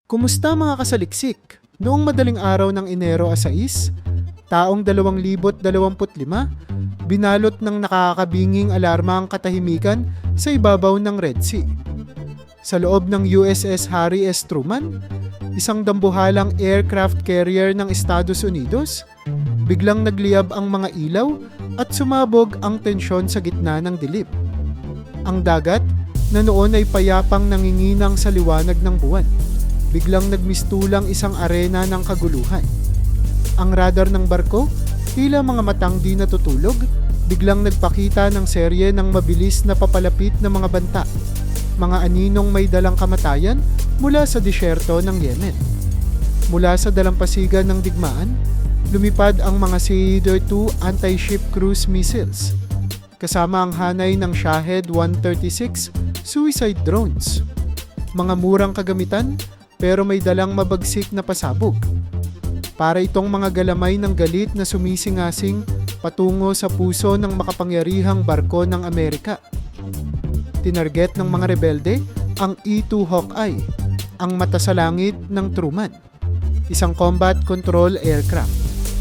Kumusta mga kasaliksik? Noong madaling araw ng Enero 6, taong 2025, binalot ng nakakabinging alarma ang katahimikan sa ibabaw ng Red Sea. Sa loob ng USS Harry S. Truman, isang dambuhalang aircraft carrier ng Estados Unidos, biglang nagliyab ang mga ilaw at sumabog ang tensyon sa gitna ng dilim. Ang dagat, na noon ay payapang nanginginang sa liwanag ng buwan, biglang nagmistulang isang arena ng kaguluhan. Ang radar ng barko, tila mga matang di natutulog, biglang nagpakita ng serye ng mabilis na papalapit na mga banta, mga aninong may dalang kamatayan mula sa disyerto ng Yemen. Mula sa dalampasigan ng digmaan, lumipad ang mga Sea-2 anti-ship cruise missiles, kasama ang hanay ng Shahed 136 suicide drones. Mga murang kagamitan pero may dalang mabagsik na pasabog. Para itong mga galamay ng galit na sumisingasing patungo sa puso ng makapangyarihang barko ng Amerika. Tinarget ng mga rebelde ang E-2 Hawkeye, ang mata sa langit ng Truman, isang combat control aircraft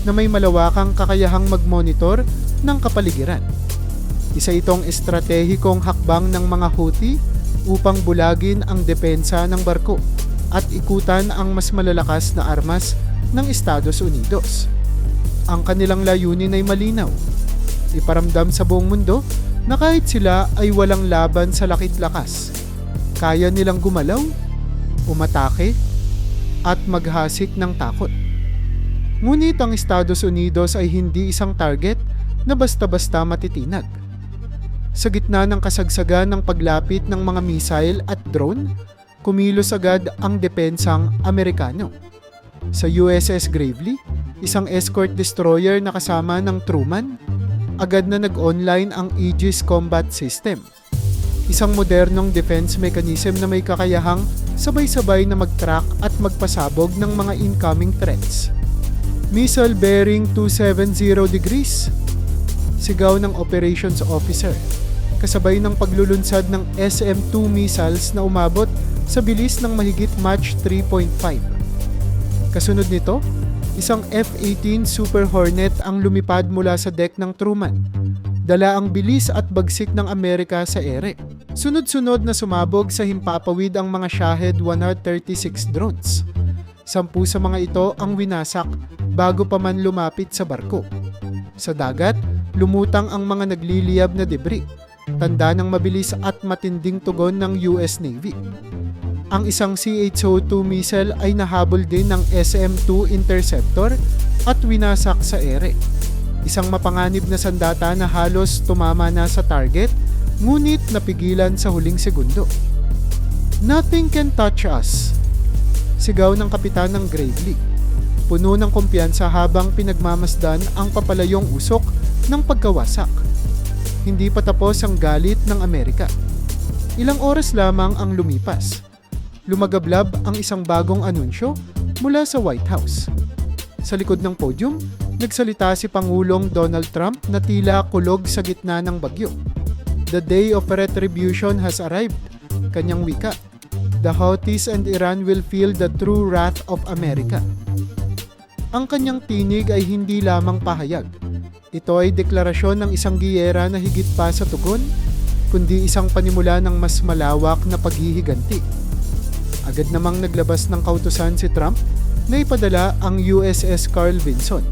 na may malawakang kakayahang mag-monitor ng kapaligiran. Isa itong estratehikong hakbang ng mga Houthi upang bulagin ang depensa ng barko at ikutan ang mas malalakas na armas ng Estados Unidos. Ang kanilang layunin ay malinaw: iparamdam sa buong mundo na kahit sila ay walang laban sa lakit-lakas, kaya nilang gumalaw, umatake, at maghasik ng takot. Ngunit ang Estados Unidos ay hindi isang target na basta-basta matitinag. Sa gitna ng kasagsagan ng paglapit ng mga missile at drone, kumilos agad ang depensang Amerikano. Sa USS Gravely, isang escort destroyer na kasama ng Truman, agad na nag-online ang Aegis Combat System, isang modernong defense mechanism na may kakayahang sabay-sabay na mag-track at magpasabog ng mga incoming threats. Missile bearing 270 degrees, sigaw ng operations officer, kasabay ng paglulunsad ng SM-2 missiles na umabot sa bilis ng mahigit Mach 3.5. Kasunod nito, isang F-18 Super Hornet ang lumipad mula sa deck ng Truman, dala ang bilis at bagsik ng Amerika sa ere. Sunod-sunod na sumabog sa himpapawid ang mga Shahed 136 drones. 10 sa mga ito ang winasak bago pa man lumapit sa barko. Sa dagat, lumutang ang mga nagliliyab na debris, tanda ng mabilis at matinding tugon ng US Navy. Ang isang CH-02 missile ay nahabol din ng SM-2 interceptor at winasak sa ere. Isang mapanganib na sandata na halos tumama na sa target, ngunit napigilan sa huling segundo. "Nothing can touch us," sigaw ng kapitan ng Gravely, puno ng kumpiyansa habang pinagmamasdan ang papalayong usok ng pagkawasak. Hindi pa tapos ang galit ng Amerika. Ilang oras lamang ang lumipas. Lumagablab ang isang bagong anunsyo mula sa White House. Sa likod ng podium, nagsalita si Pangulong Donald Trump na tila kulog sa gitna ng bagyo. "The day of retribution has arrived," kanyang wika. "The Houthis and Iran will feel the true wrath of America." Ang kanyang tinig ay hindi lamang pahayag. Ito ay deklarasyon ng isang giyera na higit pa sa tugon, kundi isang panimula ng mas malawak na paghihiganti. Agad namang naglabas ng kautusan si Trump na ipadala ang USS Carl Vinson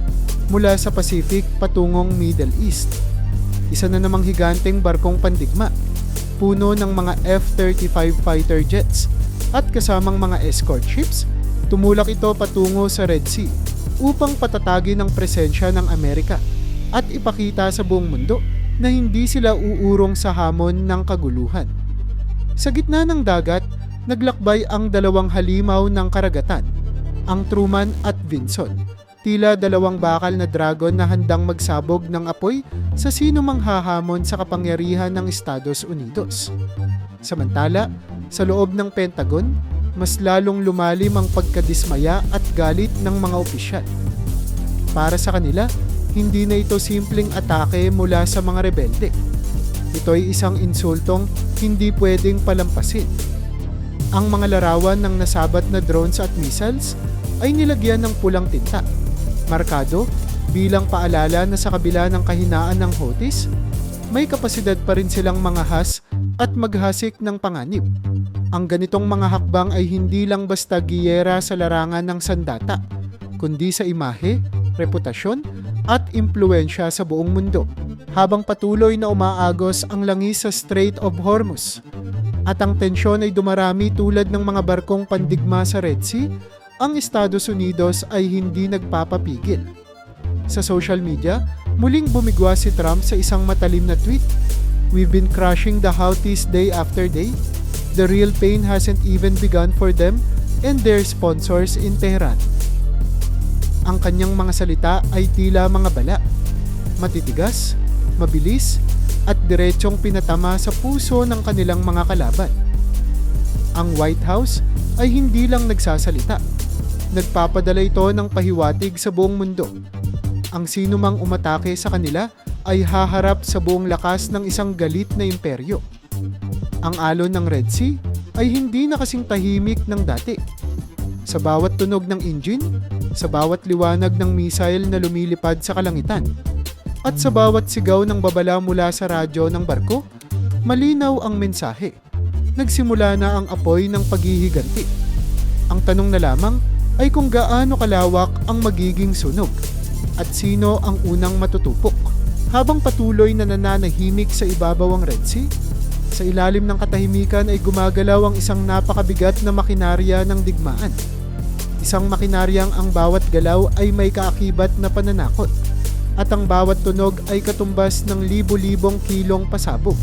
mula sa Pacific patungong Middle East. Isa na namang higanteng barkong pandigma, puno ng mga F-35 fighter jets at kasamang mga escort ships, tumulak ito patungo sa Red Sea upang patatagin ang presensya ng Amerika at ipakita sa buong mundo na hindi sila uurong sa hamon ng kaguluhan. Sa gitna ng dagat, naglakbay ang dalawang halimaw ng karagatan, ang Truman at Vinson, tila dalawang bakal na dragon na handang magsabog ng apoy sa sinumang hahamon sa kapangyarihan ng Estados Unidos. Samantala, sa loob ng Pentagon, mas lalong lumalim ang pagkadismaya at galit ng mga opisyal. Para sa kanila, hindi na ito simpleng atake mula sa mga rebelde. Ito ay isang insultong hindi pwedeng palampasin. Ang mga larawan ng nasabat na drones at missiles ay nilagyan ng pulang tinta, markado bilang paalala na sa kabila ng kahinaan ng Houthis, may kapasidad pa rin silang mangahas at maghasik ng panganib. Ang ganitong mga hakbang ay hindi lang basta giyera sa larangan ng sandata, kundi sa imahe, reputasyon at impluensya sa buong mundo. Habang patuloy na umaagos ang langis sa Strait of Hormuz at ang tensyon ay dumarami tulad ng mga barkong pandigma sa Red Sea, ang Estados Unidos ay hindi nagpapapigil. Sa social media, muling bumigwa si Trump sa isang matalim na tweet. "We've been crushing the Houthis day after day. The real pain hasn't even begun for them and their sponsors in Tehran." Ang kanyang mga salita ay tila mga bala, matitigas, mabilis, at diretsong pinatama sa puso ng kanilang mga kalaban. Ang White House ay hindi lang nagsasalita. Nagpapadala ito ng pahiwatig sa buong mundo. Ang sinumang umatake sa kanila ay haharap sa buong lakas ng isang galit na imperyo. Ang alon ng Red Sea ay hindi na kasing tahimik ng dati. Sa bawat tunog ng engine, sa bawat liwanag ng missile na lumilipad sa kalangitan, at sa bawat sigaw ng babala mula sa radyo ng barko, malinaw ang mensahe. Nagsimula na ang apoy ng paghihiganti. Ang tanong na lamang ay kung gaano kalawak ang magiging sunog at sino ang unang matutupok. Habang patuloy na nananahimik sa ibabaw ang Red Sea, sa ilalim ng katahimikan ay gumagalaw ang isang napakabigat na makinarya ng digmaan. Isang makinaryang ang bawat galaw ay may kaakibat na pananakot at ang bawat tunog ay katumbas ng libo-libong kilong pasabog.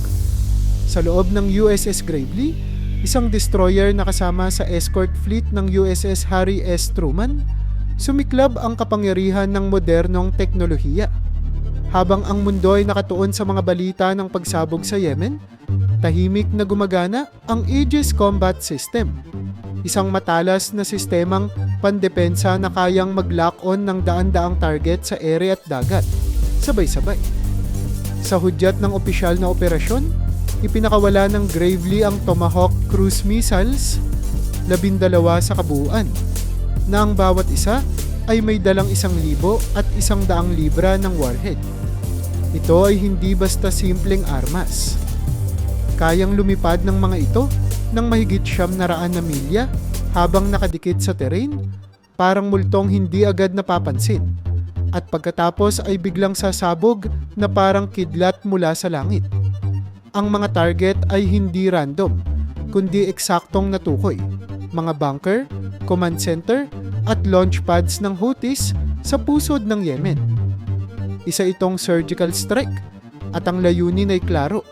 Sa loob ng USS Gravely, isang destroyer na kasama sa escort fleet ng USS Harry S. Truman, sumiklab ang kapangyarihan ng modernong teknolohiya. Habang ang mundo ay nakatuon sa mga balita ng pagsabog sa Yemen, tahimik na gumagana ang Aegis Combat System, isang matalas na sistemang pandepensa na kayang mag-lock-on ng daan-daang target sa ere at dagat, sabay-sabay. Sa hudyat ng opisyal na operasyon, ipinakawala ng Gravely ang Tomahawk cruise missiles, 12 sa kabuuan, na ang bawat isa ay may dalang 1,000 at 100 libra ng warhead. Ito ay hindi basta simpleng armas. Kayang lumipad ng mga ito ng mahigit 900 na milya habang nakadikit sa terrain, parang multong hindi agad napapansin. At pagkatapos ay biglang sasabog na parang kidlat mula sa langit. Ang mga target ay hindi random, kundi eksaktong natukoy. Mga bunker, command center, at launch pads ng Houthis sa pusod ng Yemen. Isa itong surgical strike at ang layunin ay klaro.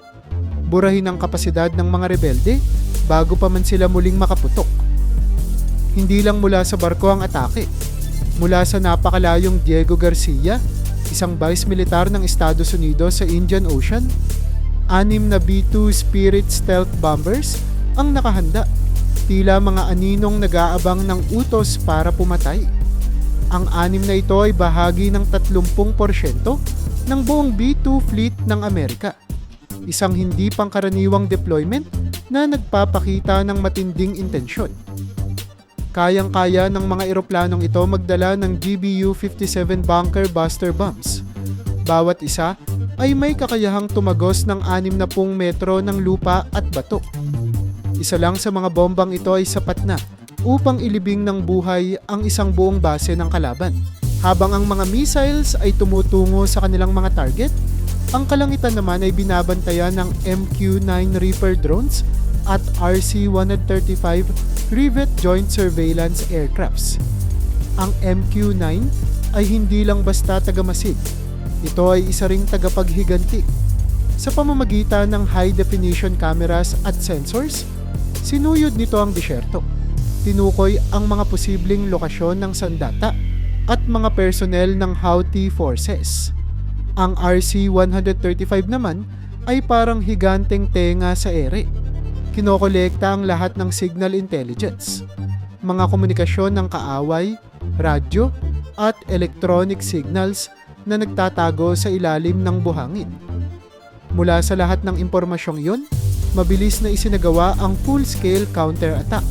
Burahin ang kapasidad ng mga rebelde bago pa man sila muling makaputok. Hindi lang mula sa barko ang atake. Mula sa napakalayong Diego Garcia, isang vice militar ng Estados Unidos sa Indian Ocean, 6 na B-2 Spirit stealth bombers ang nakahanda, tila mga aninong nag-aabang ng utos para pumatay. Ang 6 na ito ay bahagi ng 30% ng buong B-2 fleet ng Amerika. Isang hindi pangkaraniwang deployment na nagpapakita ng matinding intensyon. Kayang-kaya ng mga eroplanong ito magdala ng GBU-57 bunker buster bombs. Bawat isa ay may kakayahang tumagos ng 60 metro ng lupa at bato. Isa lang sa mga bombang ito ay sapat na upang ilibing ng buhay ang isang buong base ng kalaban. Habang ang mga missiles ay tumutungo sa kanilang mga target, ang kalangitan naman ay binabantayan ng MQ-9 Reaper drones at RC-135 Rivet Joint Surveillance Aircrafts. Ang MQ-9 ay hindi lang basta tagamasid. Ito ay isa ring tagapaghiganti. Sa pamamagitan ng high-definition cameras at sensors, sinuyod nito ang disyerto. Tinukoy ang mga posibleng lokasyon ng sandata at mga personnel ng Houthi forces. Ang RC-135 naman ay parang higanteng tenga sa ere. Kinokolekta ang lahat ng signal intelligence, mga komunikasyon ng kaaway, radyo, at electronic signals na nagtatago sa ilalim ng buhangin. Mula sa lahat ng impormasyong yun, mabilis na isinagawa ang full-scale counter-attack.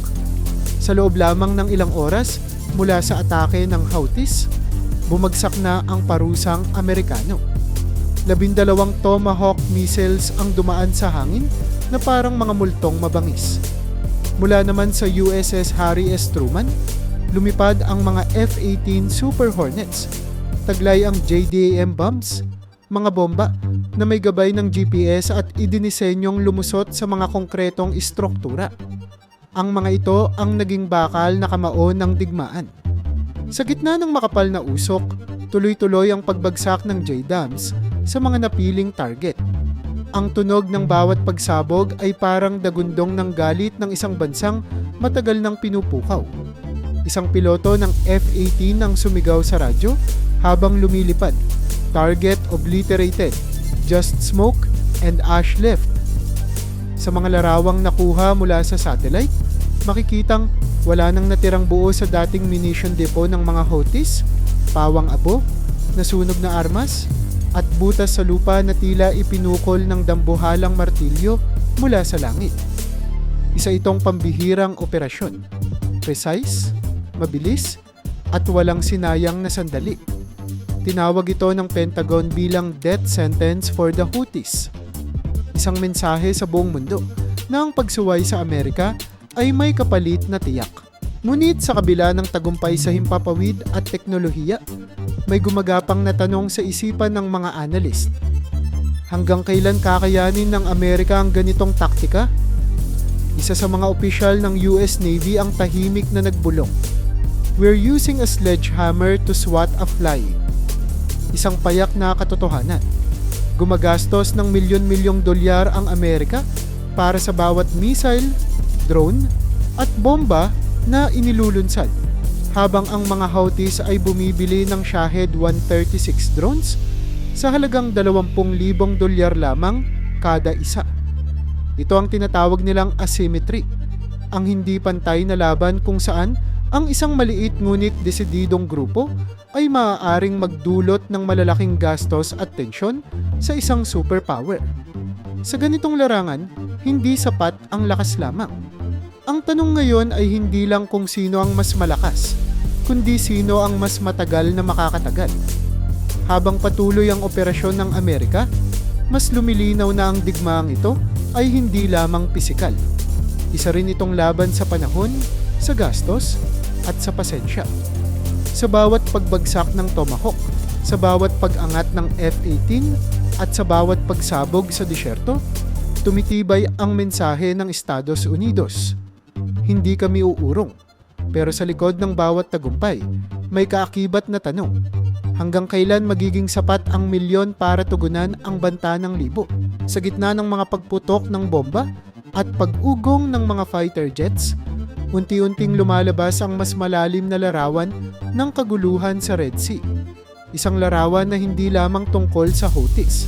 Sa loob lamang ng ilang oras mula sa atake ng Houthis, bumagsak na ang parusang Amerikano. 12 Tomahawk missiles ang dumaan sa hangin na parang mga multong mabangis. Mula naman sa USS Harry S. Truman, lumipad ang mga F-18 Super Hornets. Taglay ang JDAM bombs, mga bomba na may gabay ng GPS at idinisenyong lumusot sa mga konkretong istruktura. Ang mga ito ang naging bakal na kamao ng digmaan. Sa gitna ng makapal na usok, tuloy-tuloy ang pagbagsak ng JDAMs sa mga napiling target. Ang tunog ng bawat pagsabog ay parang dagundong ng galit ng isang bansang matagal nang pinupukaw. Isang piloto ng F-18 ang sumigaw sa radyo habang lumilipad. Target obliterated. Just smoke and ash left. Sa mga larawang nakuha mula sa satellite, makikitang wala nang natirang buo sa dating munition depot ng mga Houthis, pawang abo, nasunog na armas, at butas sa lupa na tila ipinukol ng dambuhalang martilyo mula sa langit. Isa itong pambihirang operasyon. Precise, mabilis, at walang sinayang na sandali. Tinawag ito ng Pentagon bilang death sentence for the Houthis. Isang mensahe sa buong mundo na ang pagsuway sa Amerika ay may kapalit na tiyak. Ngunit sa kabila ng tagumpay sa himpapawid at teknolohiya, may gumagapang na tanong sa isipan ng mga analyst. Hanggang kailan kakayanin ng Amerika ang ganitong taktika? Isa sa mga opisyal ng US Navy ang tahimik na nagbulong. We're using a sledgehammer to swat a fly. Isang payak na katotohanan. Gumagastos ng milyon-milyong dolyar ang Amerika para sa bawat missile, drone, at bomba na inilulunsad, habang ang mga Houthis ay bumibili ng Shahed 136 drones sa halagang 20,000 dolyar lamang kada isa. Ito ang tinatawag nilang asymmetry, ang hindi pantay na laban kung saan ang isang maliit ngunit desididong grupo ay maaaring magdulot ng malalaking gastos at tensyon sa isang superpower. Sa ganitong larangan, hindi sapat ang lakas lamang. Ang tanong ngayon ay hindi lang kung sino ang mas malakas, kundi sino ang mas matagal na makakatagal. Habang patuloy ang operasyon ng Amerika, mas lumilinaw na ang digmaang ito ay hindi lamang pisikal. Isa rin itong laban sa panahon, sa gastos, at sa pasensya. Sa bawat pagbagsak ng Tomahawk, sa bawat pag-angat ng F-18, at sa bawat pagsabog sa disyerto, tumitibay ang mensahe ng Estados Unidos. Hindi kami uurong, pero sa likod ng bawat tagumpay, may kaakibat na tanong. Hanggang kailan magiging sapat ang milyon para tugunan ang banta ng libo? Sa gitna ng mga pagputok ng bomba at pag-ugong ng mga fighter jets, unti-unting lumalabas ang mas malalim na larawan ng kaguluhan sa Red Sea. Isang larawan na hindi lamang tungkol sa Houthis,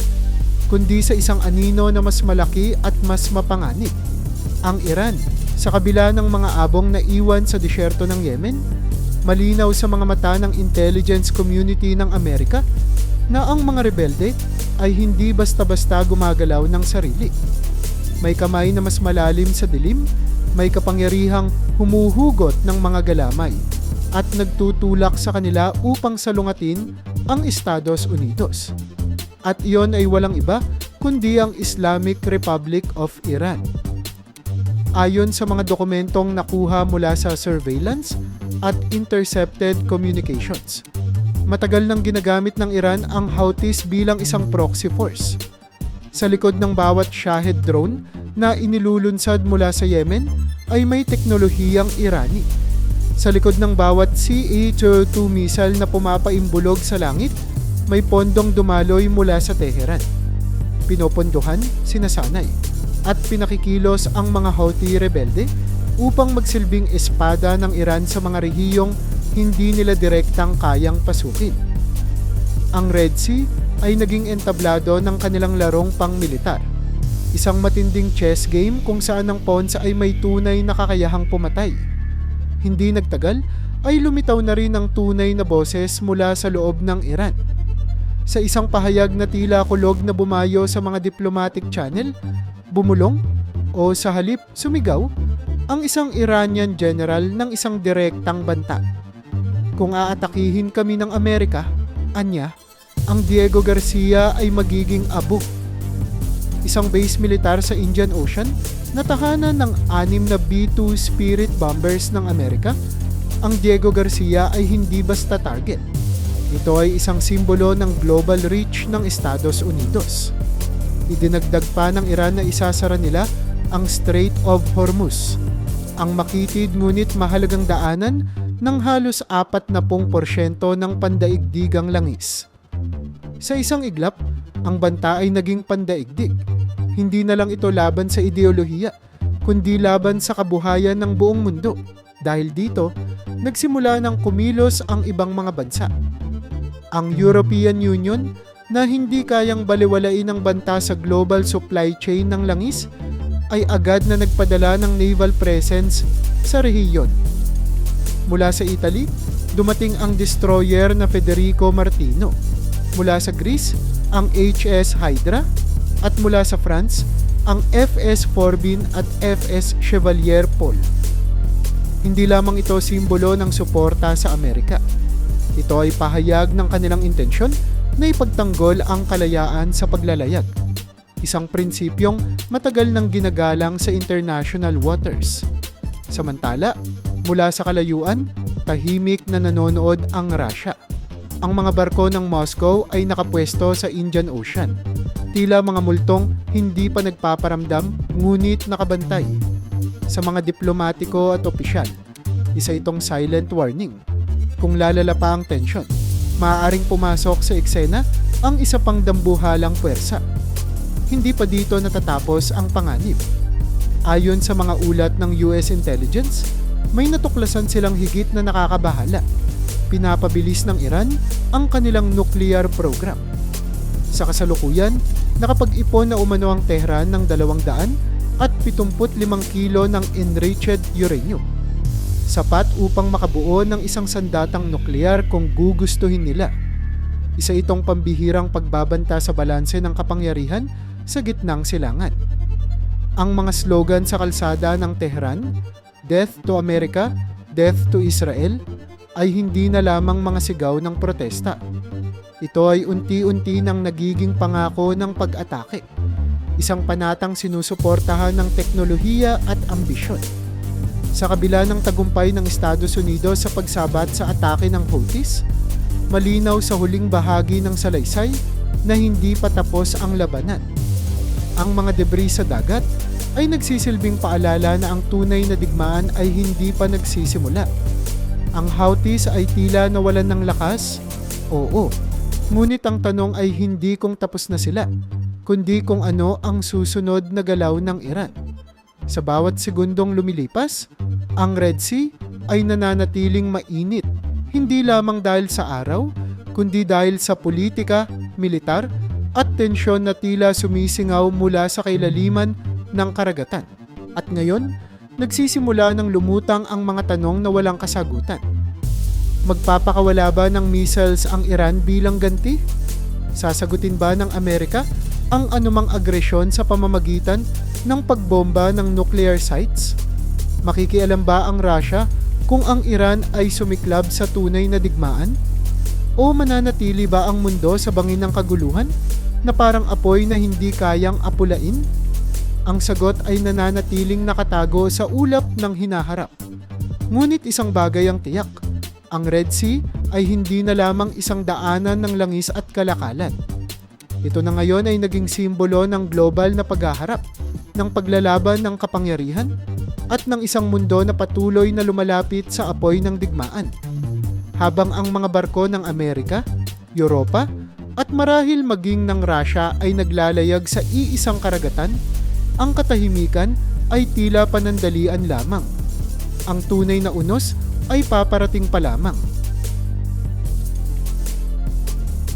kundi sa isang anino na mas malaki at mas mapanganib, ang Iran. Sa kabila ng mga abong na iwan sa disyerto ng Yemen, malinaw sa mga mata ng intelligence community ng Amerika na ang mga rebelde ay hindi basta-basta gumagalaw ng sarili. May kamay na mas malalim sa dilim, may kapangyarihang humuhugot ng mga galamay at nagtutulak sa kanila upang salungatin ang Estados Unidos. At iyon ay walang iba kundi ang Islamic Republic of Iran. Ayon sa mga dokumentong nakuha mula sa surveillance at intercepted communications, matagal nang ginagamit ng Iran ang Houthis bilang isang proxy force. Sa likod ng bawat Shahed drone na inilulunsad mula sa Yemen ay may teknolohiyang Irani. Sa likod ng bawat CA-202 missile na pumapaimbulog sa langit, may pondong dumaloy mula sa Teheran. Pinopondohan, sinasanay, at pinakikilos ang mga Houthi rebelde upang magsilbing espada ng Iran sa mga rehiyong hindi nila direktang kayang pasukin. Ang Red Sea ay naging entablado ng kanilang larong pang-militar. Isang matinding chess game kung saan ang pawns ay may tunay na kakayahang pumatay. Hindi nagtagal ay lumitaw na rin ang tunay na boses mula sa loob ng Iran. Sa isang pahayag na tila kulog na bumayo sa mga diplomatic channel, bumulong, O sa halip sumigaw ang isang Iranian general ng isang direktang banta. Kung aatakihin kami ng Amerika, anya, ang Diego Garcia ay magiging abo. Isang base militar sa Indian Ocean na tahanan ng 6 na B-2 Spirit bombers ng Amerika, ang Diego Garcia ay hindi basta target. Ito ay isang simbolo ng global reach ng Estados Unidos. Idinagdag pa ng Iran na isasara nila ang Strait of Hormuz, ang makitid ngunit mahalagang daanan ng halos 40% ng pandaigdigang langis. Sa isang iglap, ang banta ay naging pandaigdig. Hindi na lang ito laban sa ideolohiya, kundi laban sa kabuhayan ng buong mundo. Dahil dito, nagsimula ng kumilos ang ibang mga bansa. Ang European Union, na hindi kayang baliwalain ang banta sa global supply chain ng langis, ay agad na nagpadala ng naval presence sa rehiyon. Mula sa Italy, dumating ang destroyer na Federico Martino. Mula sa Greece, ang HS Hydra. At mula sa France, ang FS Forbin at FS Chevalier Paul. Hindi lamang ito simbolo ng suporta sa Amerika. Ito ay pahayag ng kanilang intensyon na ipagtanggol ang kalayaan sa paglalayag. Isang prinsipyong matagal nang ginagalang sa international waters. Samantala, mula sa kalayuan, tahimik na nanonood ang Russia. Ang mga barko ng Moscow ay nakapwesto sa Indian Ocean. Tila mga multong hindi pa nagpaparamdam ngunit nakabantay. Sa mga diplomatiko at opisyal, isa itong silent warning. Kung lalala pa ang tensyon, maaaring pumasok sa eksena ang isa pang dambuhalang puwersa. Hindi pa dito natatapos ang panganib. Ayon sa mga ulat ng US Intelligence, may natuklasan silang higit na nakakabahala. Pinapabilis ng Iran ang kanilang nuclear program. Sa kasalukuyan, nakapag-ipon na umano ang Tehran ng 275 kilo ng enriched uranium. Sapat upang makabuo ng isang sandatang nuklear kung gugustuhin nila. Isa itong pambihirang pagbabanta sa balanse ng kapangyarihan sa gitnang silangan. Ang mga slogan sa kalsada ng Tehran, "Death to America, Death to Israel," ay hindi na lamang mga sigaw ng protesta. Ito ay unti-unti nang nagiging pangako ng pag-atake. Isang panatang sinusuportahan ng teknolohiya at ambisyon. Sa kabila ng tagumpay ng Estados Unidos sa pagsabat sa atake ng Houthis, malinaw sa huling bahagi ng salaysay na hindi pa tapos ang labanan. Ang mga debris sa dagat ay nagsisilbing paalala na ang tunay na digmaan ay hindi pa nagsisimula. Ang Houthis ay tila nawalan ng lakas? Oo. Ngunit ang tanong ay hindi kung tapos na sila, kundi kung ano ang susunod na galaw ng Iran. Sa bawat segundong lumilipas, ang Red Sea ay nananatiling mainit, hindi lamang dahil sa araw, kundi dahil sa politika, militar, at tensyon na tila sumisingaw mula sa kailaliman ng karagatan. At ngayon, nagsisimula ng lumutang ang mga tanong na walang kasagutan. Magpapakawala ba ng missiles ang Iran bilang ganti? Sasagutin ba ng Amerika ang anumang agresyon sa pamamagitan ng pagbomba ng nuclear sites? Makikialam ba ang Russia kung ang Iran ay sumiklab sa tunay na digmaan? O mananatili ba ang mundo sa bangin ng kaguluhan na parang apoy na hindi kayang apulain? Ang sagot ay nananatiling nakatago sa ulap ng hinaharap. Ngunit isang bagay ang tiyak. Ang Red Sea ay hindi na lamang isang daanan ng langis at kalakalan. Ito na ngayon ay naging simbolo ng global na paghaharap, ng paglalaban ng kapangyarihan, at ng isang mundo na patuloy na lumalapit sa apoy ng digmaan. Habang ang mga barko ng Amerika, Europa, at marahil maging ng Russia ay naglalayag sa iisang karagatan, ang katahimikan ay tila panandalian lamang. Ang tunay na unos ay paparating pa lamang.